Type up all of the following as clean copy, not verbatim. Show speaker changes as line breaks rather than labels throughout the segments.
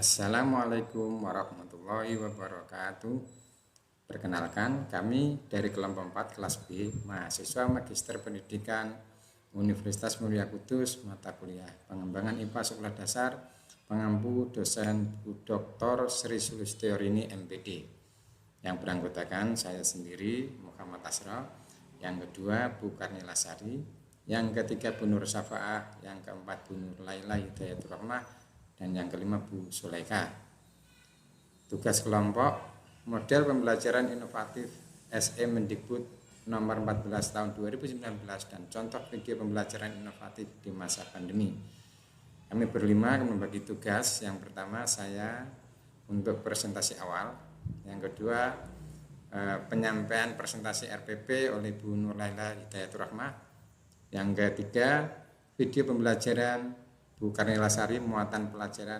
Assalamualaikum warahmatullahi wabarakatuh. Perkenalkan, kami dari kelompok 4 kelas B, mahasiswa Magister Pendidikan Universitas Mulia Kudus, mata kuliah Pengembangan IPA Sekolah Dasar, pengampu dosen Bu Dr. Sri Sulistiorini MPD. Yang beranggotakan saya sendiri, Muhammad Asra, yang kedua Bu Karnila Sari, yang ketiga Bu Nur Safa'ah, yang keempat Bu Nur Laila Hidayatul Rahmah, dan yang kelima Bu Sulaika. Tugas kelompok, model pembelajaran inovatif SE Mendikbud nomor 14 tahun 2019 dan contoh video pembelajaran inovatif di masa pandemi. Kami berlima akan membagi tugas. Yang pertama saya untuk presentasi awal, yang kedua penyampaian presentasi RPP oleh Bu Nur Laila Hidayatul Rahmah, yang ketiga video pembelajaran Bu Karnila Sari muatan pelajaran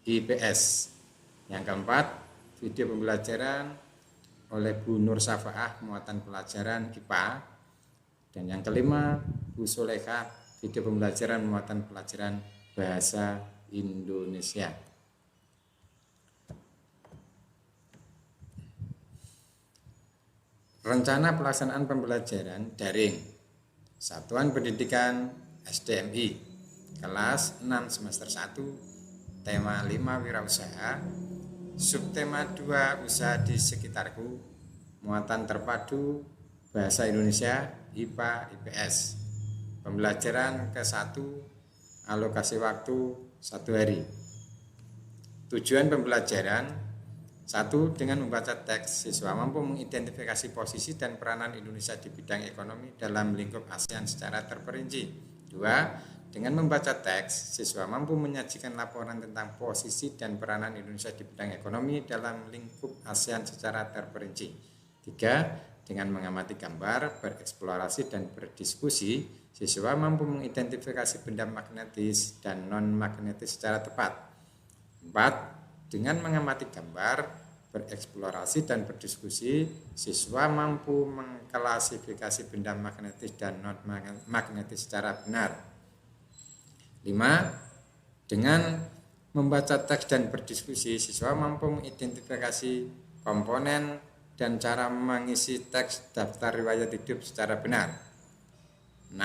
IPS. Yang keempat, video pembelajaran oleh Bu Nur Safa'ah muatan pelajaran IPA. Dan yang kelima, Bu Sulaika, video pembelajaran muatan pelajaran bahasa Indonesia. Rencana pelaksanaan pembelajaran daring Satuan Pendidikan SDMI kelas 6 semester 1, tema 5 wirausaha, subtema 2 usaha di sekitarku, muatan terpadu bahasa Indonesia IPA IPS. Pembelajaran ke-1, alokasi waktu 1 hari. Tujuan pembelajaran: 1. Dengan membaca teks, siswa mampu mengidentifikasi posisi dan peranan Indonesia di bidang ekonomi dalam lingkup ASEAN secara terperinci. 2. Dengan membaca teks, siswa mampu menyajikan laporan tentang posisi dan peranan Indonesia di bidang ekonomi dalam lingkup ASEAN secara terperinci. 3. Dengan mengamati gambar, bereksplorasi dan berdiskusi, siswa mampu mengidentifikasi benda magnetis dan non-magnetis secara tepat. 4. Dengan mengamati gambar, bereksplorasi dan berdiskusi, siswa mampu mengklasifikasi benda magnetis dan non-magnetis secara benar. 5. Dengan membaca teks dan berdiskusi, siswa mampu mengidentifikasi komponen dan cara mengisi teks daftar riwayat hidup secara benar. 6.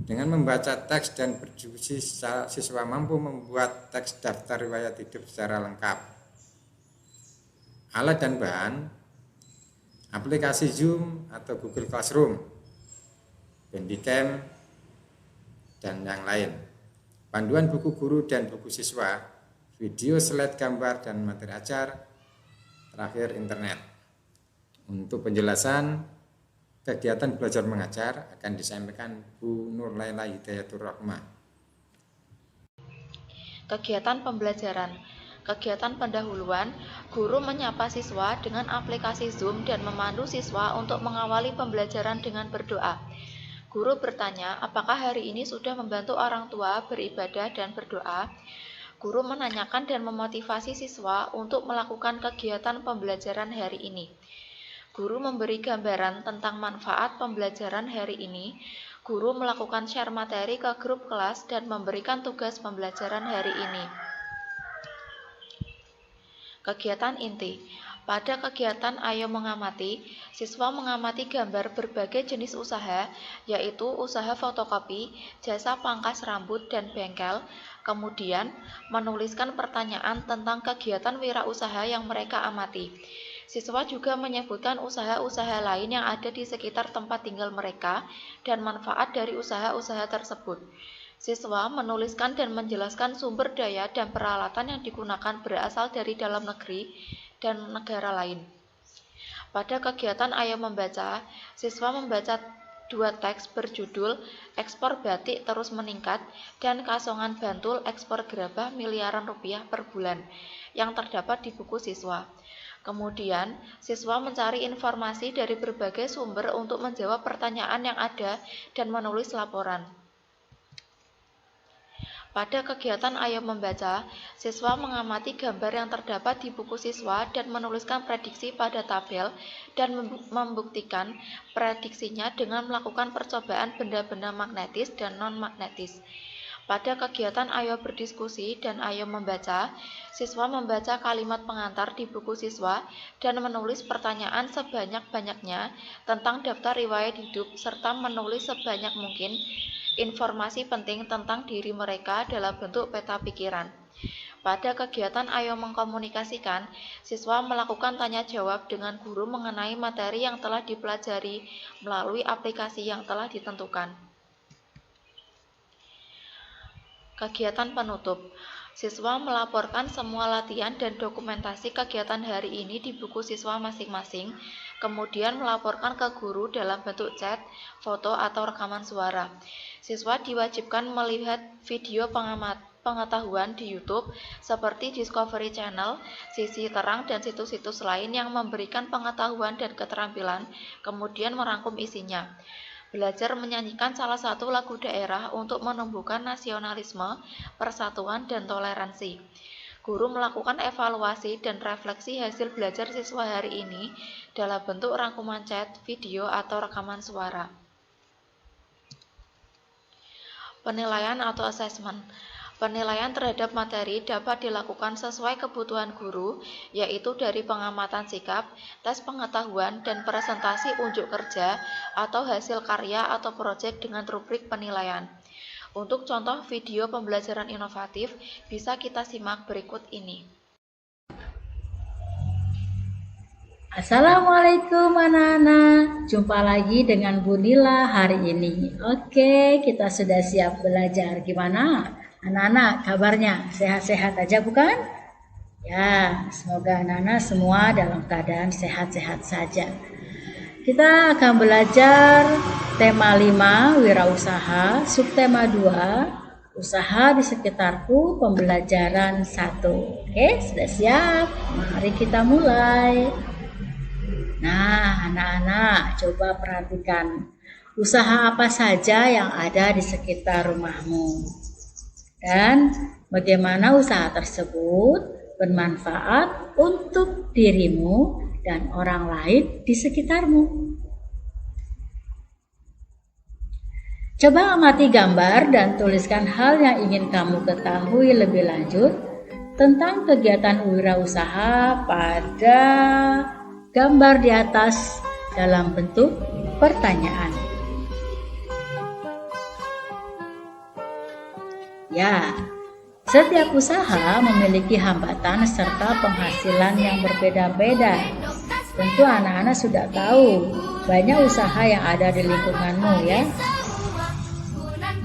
Dengan membaca teks dan berdiskusi, siswa mampu membuat teks daftar riwayat hidup secara lengkap. Alat dan bahan: aplikasi Zoom atau Google Classroom, Bandicam, dan yang lain. Panduan buku guru dan buku siswa, video slide gambar dan materi ajar, terakhir internet. Untuk penjelasan kegiatan belajar mengajar akan disampaikan Bu Nur Laila Hidayatul Rahmah.
Kegiatan pembelajaran. Kegiatan pendahuluan, guru menyapa siswa dengan aplikasi Zoom dan memandu siswa untuk mengawali pembelajaran dengan berdoa. Guru bertanya, apakah hari ini sudah membantu orang tua beribadah dan berdoa? Guru menanyakan dan memotivasi siswa untuk melakukan kegiatan pembelajaran hari ini. Guru memberi gambaran tentang manfaat pembelajaran hari ini. Guru melakukan share materi ke grup kelas dan memberikan tugas pembelajaran hari ini. Kegiatan inti. Pada kegiatan Ayo Mengamati, siswa mengamati gambar berbagai jenis usaha, yaitu usaha fotokopi, jasa pangkas rambut dan bengkel, kemudian menuliskan pertanyaan tentang kegiatan wirausaha yang mereka amati. Siswa juga menyebutkan usaha-usaha lain yang ada di sekitar tempat tinggal mereka dan manfaat dari usaha-usaha tersebut. Siswa menuliskan dan menjelaskan sumber daya dan peralatan yang digunakan berasal dari dalam negeri dan negara lain. Pada kegiatan Ayo Membaca, siswa membaca 2 teks berjudul Ekspor Batik Terus Meningkat dan Kasongan Bantul Ekspor Gerabah Miliaran Rupiah per Bulan yang terdapat di buku siswa. Kemudian, siswa mencari informasi dari berbagai sumber untuk menjawab pertanyaan yang ada dan menulis laporan. Pada kegiatan Ayo Membaca, siswa mengamati gambar yang terdapat di buku siswa dan menuliskan prediksi pada tabel dan membuktikan prediksinya dengan melakukan percobaan benda-benda magnetis dan non-magnetis. Pada kegiatan Ayo Berdiskusi dan Ayo Membaca, siswa membaca kalimat pengantar di buku siswa dan menulis pertanyaan sebanyak-banyaknya tentang daftar riwayat hidup serta menulis sebanyak mungkin informasi penting tentang diri mereka dalam bentuk peta pikiran. Pada kegiatan Ayo Mengkomunikasikan, siswa melakukan tanya jawab dengan guru mengenai materi yang telah dipelajari melalui aplikasi yang telah ditentukan. Kegiatan penutup. Siswa melaporkan semua latihan dan dokumentasi kegiatan hari ini di buku siswa masing-masing, kemudian melaporkan ke guru dalam bentuk chat, foto, atau rekaman suara. Siswa diwajibkan melihat video pengetahuan di YouTube seperti Discovery Channel, Sisi Terang, dan situs-situs lain yang memberikan pengetahuan dan keterampilan, kemudian merangkum isinya. Belajar menyanyikan salah satu lagu daerah untuk menumbuhkan nasionalisme, persatuan, dan toleransi. Guru melakukan evaluasi dan refleksi hasil belajar siswa hari ini dalam bentuk rangkuman chat, video, atau rekaman suara. Penilaian atau asesmen. Penilaian terhadap materi dapat dilakukan sesuai kebutuhan guru, yaitu dari pengamatan sikap, tes pengetahuan, dan presentasi unjuk kerja atau hasil karya atau proyek dengan rubrik penilaian. Untuk contoh video pembelajaran inovatif, bisa kita simak berikut ini.
Assalamualaikum anak-anak, jumpa lagi dengan Bu Nila hari ini. Oke, kita sudah siap belajar. Gimana? Anak-anak kabarnya sehat-sehat aja bukan? Ya, semoga anak-anak semua dalam keadaan sehat-sehat saja. Kita akan belajar tema 5, wirausaha, subtema 2, usaha di sekitarku, pembelajaran 1. Oke, sudah siap? Mari kita mulai. Nah, anak-anak coba perhatikan usaha apa saja yang ada di sekitar rumahmu. Dan bagaimana usaha tersebut bermanfaat untuk dirimu dan orang lain di sekitarmu. Coba amati gambar dan tuliskan hal yang ingin kamu ketahui lebih lanjut tentang kegiatan wirausaha pada gambar di atas dalam bentuk pertanyaan. Ya, setiap usaha memiliki hambatan serta penghasilan yang berbeda-beda. Tentu anak-anak sudah tahu banyak usaha yang ada di lingkunganmu ya.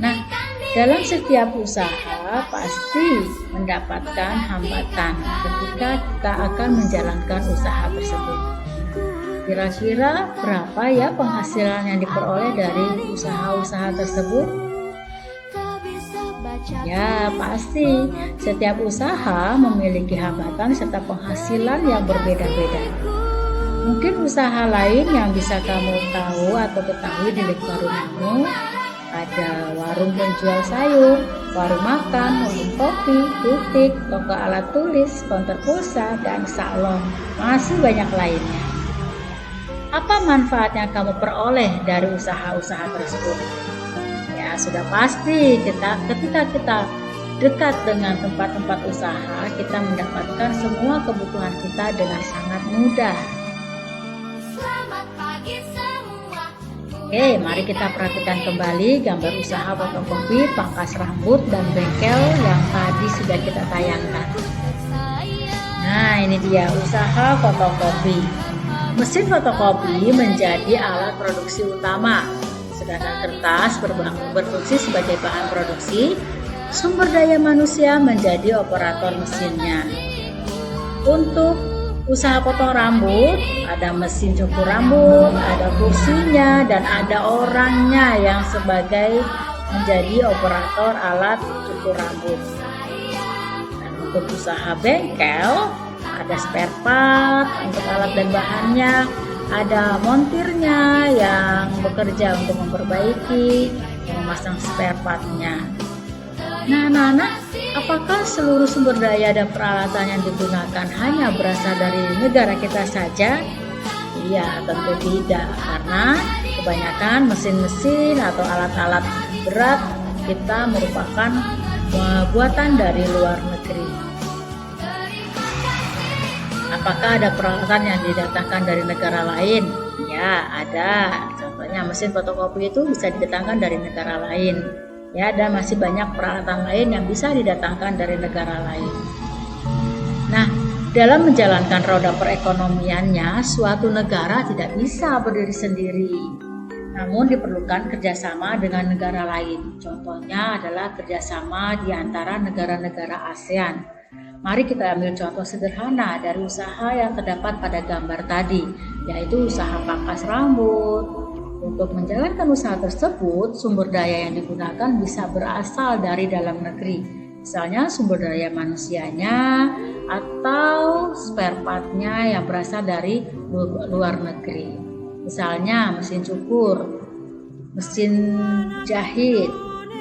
Nah, dalam setiap usaha pasti mendapatkan hambatan ketika kita akan menjalankan usaha tersebut. Kira-kira berapa ya penghasilan yang diperoleh dari usaha-usaha tersebut? Ya, pasti setiap usaha memiliki hambatan serta penghasilan yang berbeda-beda. Mungkin usaha lain yang bisa kamu tahu atau ketahui di lingkungan rumahmu ada warung penjual sayur, warung makan, warung kopi, butik, toko alat tulis, konter pulsa, dan salon. Masih banyak lainnya. Apa manfaat yang kamu peroleh dari usaha-usaha tersebut? Ya, sudah pasti ketika kita dekat dengan tempat-tempat usaha, kita mendapatkan semua kebutuhan kita dengan sangat mudah. Oke, mari kita perhatikan kembali gambar usaha fotokopi, pangkas rambut, dan bengkel yang tadi sudah kita tayangkan. Nah, ini dia usaha fotokopi. Mesin fotokopi menjadi alat produksi utama, sedangkan kertas berfungsi sebagai bahan produksi. Sumber daya manusia menjadi operator mesinnya. Untuk usaha potong rambut, ada mesin cukur rambut, ada kursinya, dan ada orangnya yang sebagai menjadi operator alat cukur rambut. Dan untuk usaha bengkel, ada spare part untuk alat dan bahannya, ada montirnya yang bekerja untuk memperbaiki, memasang spare partnya. Nah, anak-anak, apakah seluruh sumber daya dan peralatan yang digunakan hanya berasal dari negara kita saja? Iya, tentu tidak, karena kebanyakan mesin-mesin atau alat-alat berat kita merupakan buatan dari luar negeri. Apakah ada peralatan yang didatangkan dari negara lain? Ya, ada. Contohnya mesin fotokopi itu bisa didatangkan dari negara lain. Ya, dan masih banyak peralatan lain yang bisa didatangkan dari negara lain. Nah, dalam menjalankan roda perekonomiannya, suatu negara tidak bisa berdiri sendiri. Namun diperlukan kerjasama dengan negara lain. Contohnya adalah kerjasama di antara negara-negara ASEAN. Mari kita ambil contoh sederhana dari usaha yang terdapat pada gambar tadi, yaitu usaha pangkas rambut. Untuk menjalankan usaha tersebut, sumber daya yang digunakan bisa berasal dari dalam negeri. Misalnya sumber daya manusianya atau spare part-nya yang berasal dari luar negeri. Misalnya mesin cukur, mesin jahit,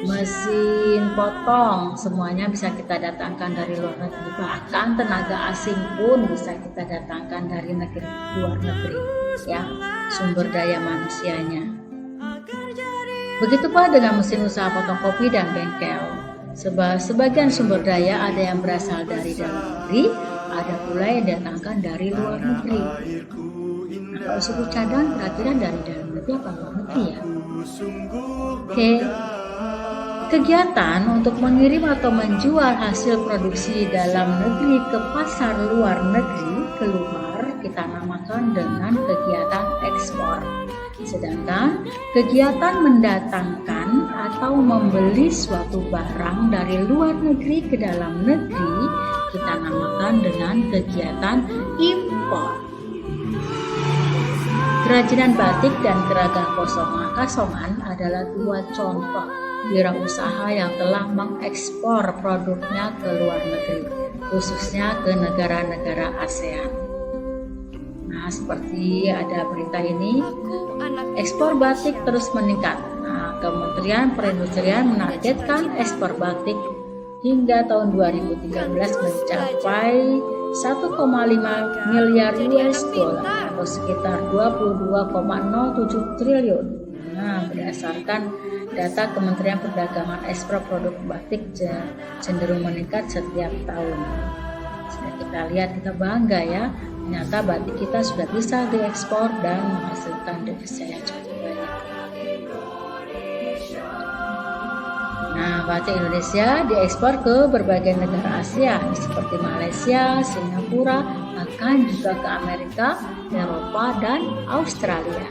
mesin potong, semuanya bisa kita datangkan dari luar negeri. Bahkan tenaga asing pun bisa kita datangkan dari luar negeri, ya, sumber daya manusianya. Begitu pula dengan mesin usaha fotokopi dan bengkel. Sebagian sumber daya ada yang berasal dari dalam negeri, ada pula yang didatangkan dari luar negeri. Nah, kalau suku cadang kira-kira dari dalam negeri apa luar negeri ya? Oke. Kegiatan untuk mengirim atau menjual hasil produksi dalam negeri ke pasar luar negeri keluar kita namakan dengan kegiatan ekspor. Sedangkan kegiatan mendatangkan atau membeli suatu barang dari luar negeri ke dalam negeri kita namakan dengan kegiatan impor. Kerajinan batik dan gerakan kasongan adalah dua contoh wirausaha yang telah mengekspor produknya ke luar negeri, khususnya ke negara-negara ASEAN. Nah, seperti ada berita ini, ekspor batik terus meningkat. Nah, Kementerian Perindustrian menargetkan ekspor batik hingga tahun 2013 mencapai 1,5 miliar US dollar atau sekitar 22,07 triliun. Nah, berdasarkan data Kementerian Perdagangan, ekspor produk batik cenderung meningkat setiap tahun. Sudah kita lihat, kita bangga ya, ternyata batik kita sudah bisa diekspor dan menghasilkan devisa yang cukup banyak. Nah, batik Indonesia diekspor ke berbagai negara ASEAN seperti Malaysia, Singapura, bahkan juga ke Amerika, Eropa, dan Australia.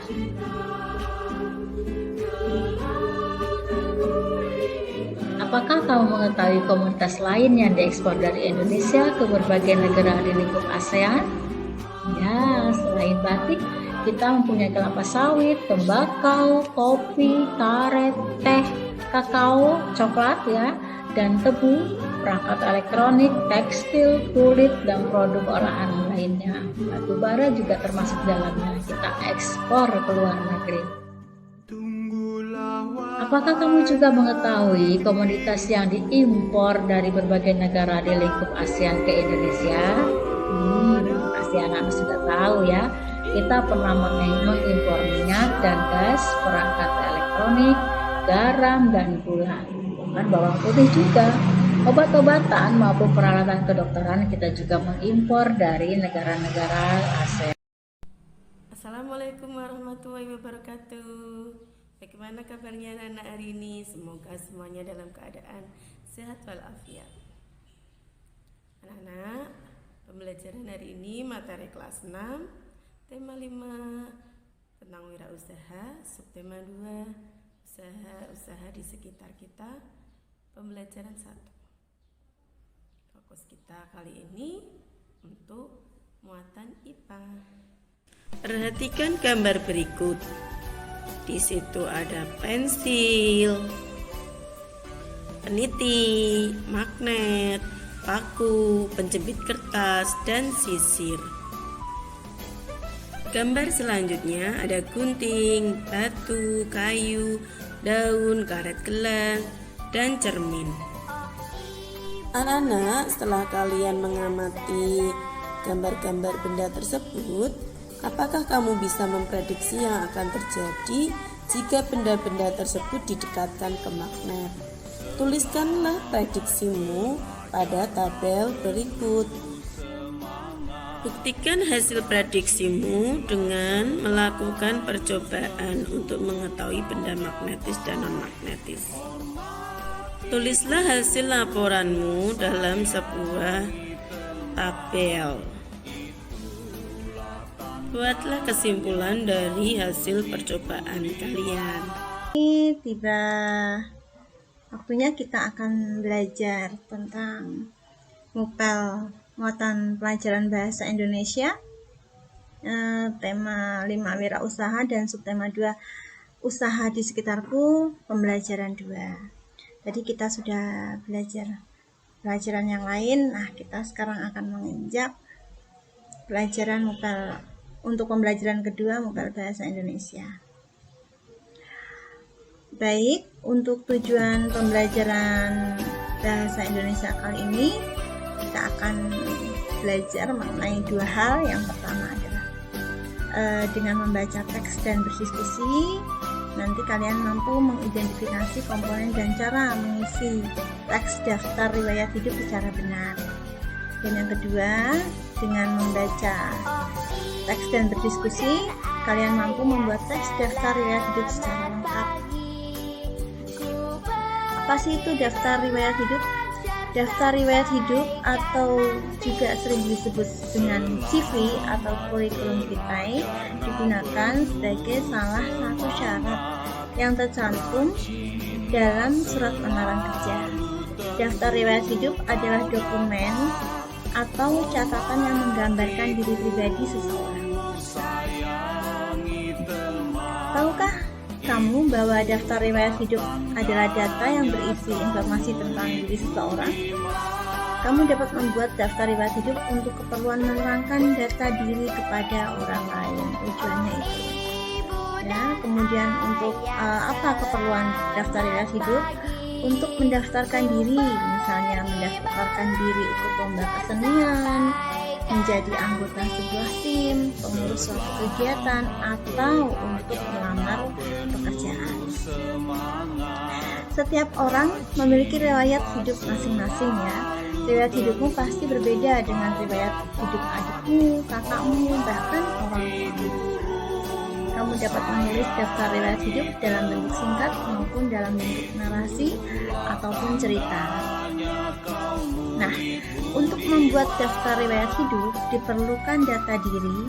Apakah kamu mengetahui komoditas lain yang diekspor dari Indonesia ke berbagai negara di lingkup ASEAN? Ya, selain batik, kita mempunyai kelapa sawit, tembakau, kopi, karet, teh, kakao, coklat ya, dan tebu, perangkat elektronik, tekstil, kulit, dan produk olahan lainnya. Batu bara juga termasuk dalamnya, kita ekspor ke luar negeri. Apakah kamu juga mengetahui komoditas yang diimpor dari berbagai negara di lingkup ASEAN ke Indonesia? Pasti anak-anak sudah tahu ya. Kita pernah mengimpor minyak dan gas, perangkat elektronik, garam dan gula, bahkan bawang putih juga. Obat-obatan maupun peralatan kedokteran kita juga mengimpor dari negara-negara ASEAN.
Assalamualaikum warahmatullahi wabarakatuh. Bagaimana kabarnya anak-anak hari ini? Semoga semuanya dalam keadaan sehat walafiat. Anak-anak, pembelajaran hari ini materi kelas 6, tema 5 tentang wirausaha, subtema 2 usaha di sekitar kita, pembelajaran 1. Fokus kita kali ini untuk muatan IPA. Perhatikan gambar berikut. Di situ ada pensil, peniti, magnet, paku, penjepit kertas, dan sisir. Gambar selanjutnya ada gunting, batu, kayu, daun, karet gelang, dan cermin. Anak-anak, setelah kalian mengamati gambar-gambar benda tersebut, apakah kamu bisa memprediksi yang akan terjadi jika benda-benda tersebut didekatkan ke magnet? Tuliskanlah prediksimu pada tabel berikut. Buktikan hasil prediksimu dengan melakukan percobaan untuk mengetahui benda magnetis dan non-magnetis. Tulislah hasil laporanmu dalam sebuah tabel. Buatlah kesimpulan dari hasil percobaan kalian.
Ini tiba waktunya kita akan belajar tentang mupel muatan pelajaran bahasa Indonesia, tema 5 wirausaha dan subtema 2 usaha di sekitarku, pembelajaran 2. Tadi kita sudah belajar pelajaran yang lain. Nah, kita sekarang akan menginjak pelajaran mupel untuk pembelajaran kedua mupel bahasa Indonesia. Baik, untuk tujuan pembelajaran bahasa Indonesia kali ini kita akan belajar mengenai 2 hal. Yang pertama adalah dengan membaca teks dan berdiskusi, nanti kalian mampu mengidentifikasi komponen dan cara mengisi teks daftar riwayat hidup secara benar. Dan yang kedua, dengan membaca teks dan berdiskusi, kalian mampu membuat teks daftar riwayat hidup secara lengkap. Apa sih itu daftar riwayat hidup? Daftar riwayat hidup atau juga sering disebut dengan CV atau kurikulum vitae digunakan sebagai salah satu syarat yang tercantum dalam surat lamaran kerja. Daftar riwayat hidup adalah dokumen atau catatan yang menggambarkan diri pribadi seseorang. Tahukah kamu bahwa daftar riwayat hidup adalah data yang berisi informasi tentang diri seseorang? Kamu dapat membuat daftar riwayat hidup untuk keperluan menerangkan data diri kepada orang lain. Tujuannya itu. Ya, kemudian untuk apa keperluan daftar riwayat hidup? Untuk mendaftarkan diri, misalnya mendaftarkan diri ikut lomba kesenian, menjadi anggota sebuah tim, pengurus suatu kegiatan, atau untuk melamar pekerjaan. Setiap orang memiliki riwayat hidup masing-masing ya. Riwayat hidupmu pasti berbeda dengan riwayat hidup adikmu, kakakmu, bahkan orang tuamu. Kamu dapat menulis daftar riwayat hidup dalam bentuk singkat maupun dalam bentuk narasi ataupun cerita. Nah, untuk membuat daftar riwayat hidup diperlukan data diri,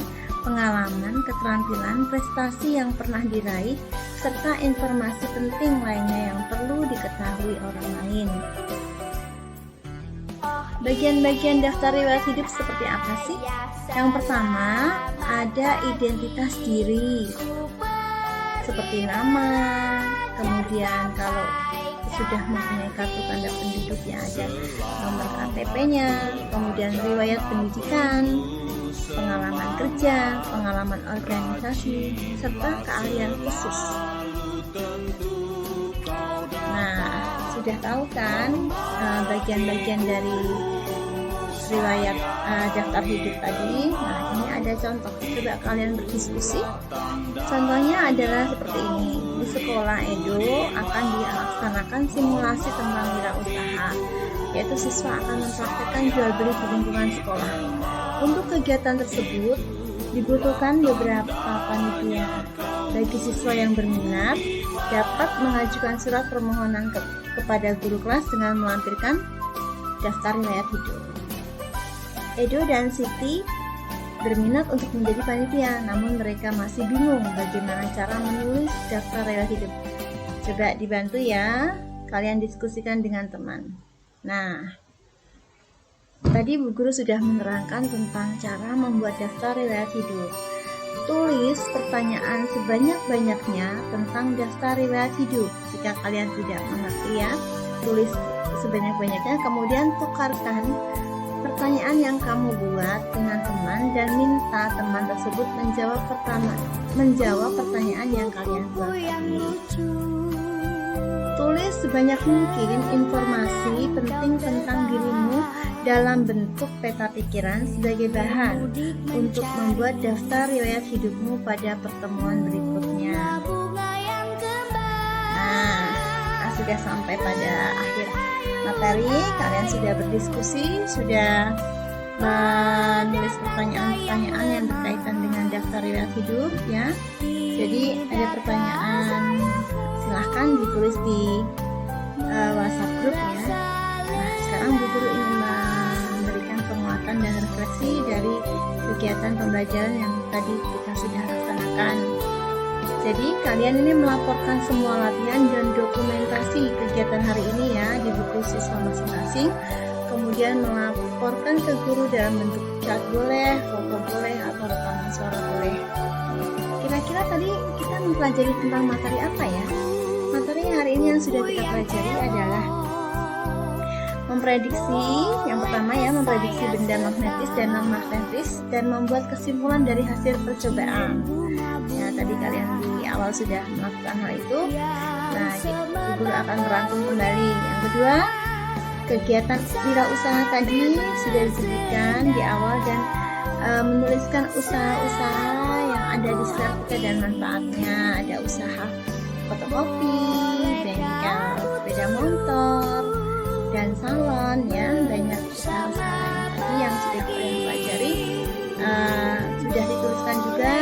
pengalaman, keterampilan, prestasi yang pernah diraih, serta informasi penting lainnya yang perlu diketahui orang lain. Bagian-bagian daftar riwayat hidup seperti apa sih? Yang pertama, ada identitas diri, seperti nama, kemudian kalau sudah mempunyai kartu tanda penduduk yang ada nomor KTP-nya, kemudian riwayat pendidikan, pengalaman kerja, pengalaman organisasi, serta keahlian khusus. Nah, sudah tahu kan bagian-bagian dari riwayat daftar hidup tadi. Nah, ini ada contoh. Coba kalian berdiskusi. Contohnya adalah seperti ini. Di sekolah Edo akan dilaksanakan simulasi tentang wirausaha, yaitu siswa akan mempraktikkan jual beli di lingkungan sekolah. Untuk kegiatan tersebut dibutuhkan beberapa panitia. Bagi siswa yang berminat, dapat mengajukan surat permohonan kepada guru kelas dengan melampirkan daftar riwayat hidup. Edo dan Siti berminat untuk menjadi panitia, namun mereka masih bingung bagaimana cara menulis daftar riwayat hidup. Coba dibantu ya, kalian diskusikan dengan teman. Nah, tadi Bu Guru sudah menerangkan tentang cara membuat daftar riwayat hidup. Tulis pertanyaan sebanyak-banyaknya tentang daftar riwayat hidup. Jika kalian tidak mengerti ya, tulis sebanyak-banyaknya, kemudian tukarkan pertanyaan yang kamu buat dengan teman dan minta teman tersebut menjawab pertanyaan yang kalian buat tadi. Tulis sebanyak mungkin informasi penting tentang dirimu dalam bentuk peta pikiran sebagai bahan untuk membuat daftar riwayat hidupmu pada pertemuan berikutnya. Nah, sudah sampai pada akhir materi. Kalian sudah berdiskusi, sudah menulis pertanyaan-pertanyaan yang berkaitan dengan daftar riwayat hidup ya. Jadi ada pertanyaan, silahkan ditulis di WhatsApp grup ya. Nah, sekarang Bu Guru ingin memberikan penguatan dan refleksi dari kegiatan pembelajaran yang tadi kita sudah laksanakan. Jadi kalian ini melaporkan semua latihan dan dokumentasi kegiatan hari ini ya di buku siswa masing-masing. Kemudian melaporkan ke guru dalam bentuk chat boleh, foto boleh, atau rekaman suara boleh. Kira-kira tadi kita mempelajari tentang materi apa ya? Materi hari ini yang sudah kita pelajari adalah memprediksi, yang pertama ya, memprediksi benda magnetis dan non-magnetis dan membuat kesimpulan dari hasil percobaan. Ya, tadi kalian di awal sudah melakukan hal itu. Nah, guru akan merangkum kembali. Yang kedua, kegiatan wirausaha tadi sudah disebutkan di awal dan menuliskan usaha-usaha yang ada di sekitar kita dan manfaatnya. Ada usaha fotokopi, bengkel sepeda motor, dan salon ya, banyak usaha-usaha tadi yang sudah kalian pelajari. Sudah dituliskan juga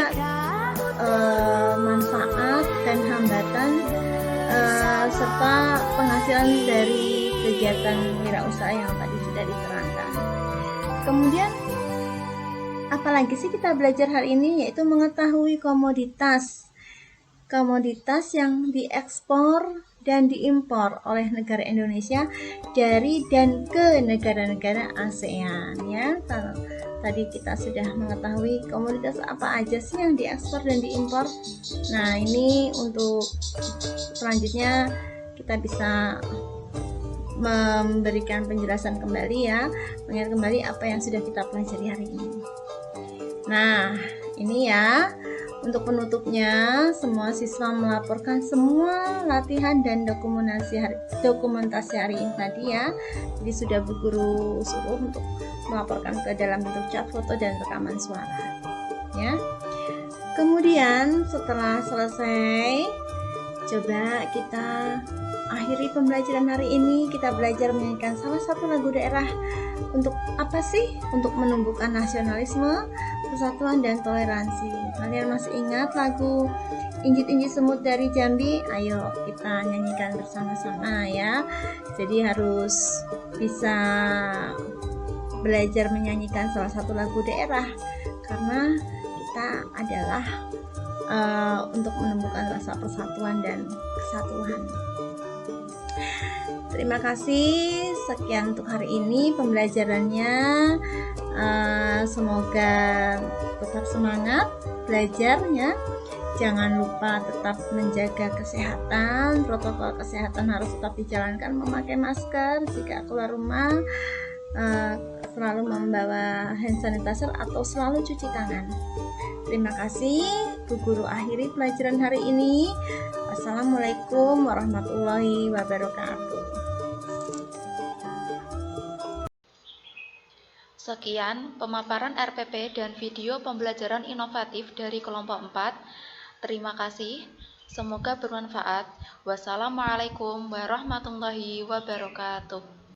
manfaat dan hambatan serta penghasilan dari kegiatan wirausaha yang tadi sudah diterangkan. Kemudian apalagi sih kita belajar hari ini, yaitu mengetahui komoditas yang diekspor dan diimpor oleh negara Indonesia dari dan ke negara-negara ASEAN ya. Kalau tadi kita sudah mengetahui komoditas apa aja sih yang diekspor dan diimpor. Nah, ini untuk selanjutnya kita bisa memberikan penjelasan kembali ya, mengingat kembali apa yang sudah kita pelajari hari ini. Nah, ini ya, untuk penutupnya semua siswa melaporkan semua latihan dan dokumentasi hari ini tadi ya. Jadi sudah Bu Guru suruh untuk melaporkan ke dalam bentuk chat, foto, dan rekaman suara ya. Kemudian setelah selesai, coba kita akhiri pembelajaran hari ini. Kita belajar menyanyikan salah satu lagu daerah. Untuk apa sih? Untuk menumbuhkan nasionalisme, persatuan, dan toleransi. Kalian masih ingat lagu Injit-Injit Semut dari Jambi? Ayo kita nyanyikan bersama-sama ya. Jadi harus bisa belajar menyanyikan salah satu lagu daerah, karena kita adalah untuk menumbuhkan rasa persatuan dan kesatuan. Terima kasih, sekian untuk hari ini pembelajarannya. Semoga tetap semangat belajarnya. Jangan lupa tetap menjaga kesehatan. Protokol kesehatan harus tetap dijalankan, memakai masker jika keluar rumah, selalu membawa hand sanitizer atau selalu cuci tangan. Terima kasih, Bu Guru akhiri pelajaran hari ini. Wassalamualaikum warahmatullahi wabarakatuh.
Sekian pemaparan RPP dan video pembelajaran inovatif dari kelompok 4. Terima kasih. Semoga bermanfaat. Wassalamualaikum warahmatullahi wabarakatuh.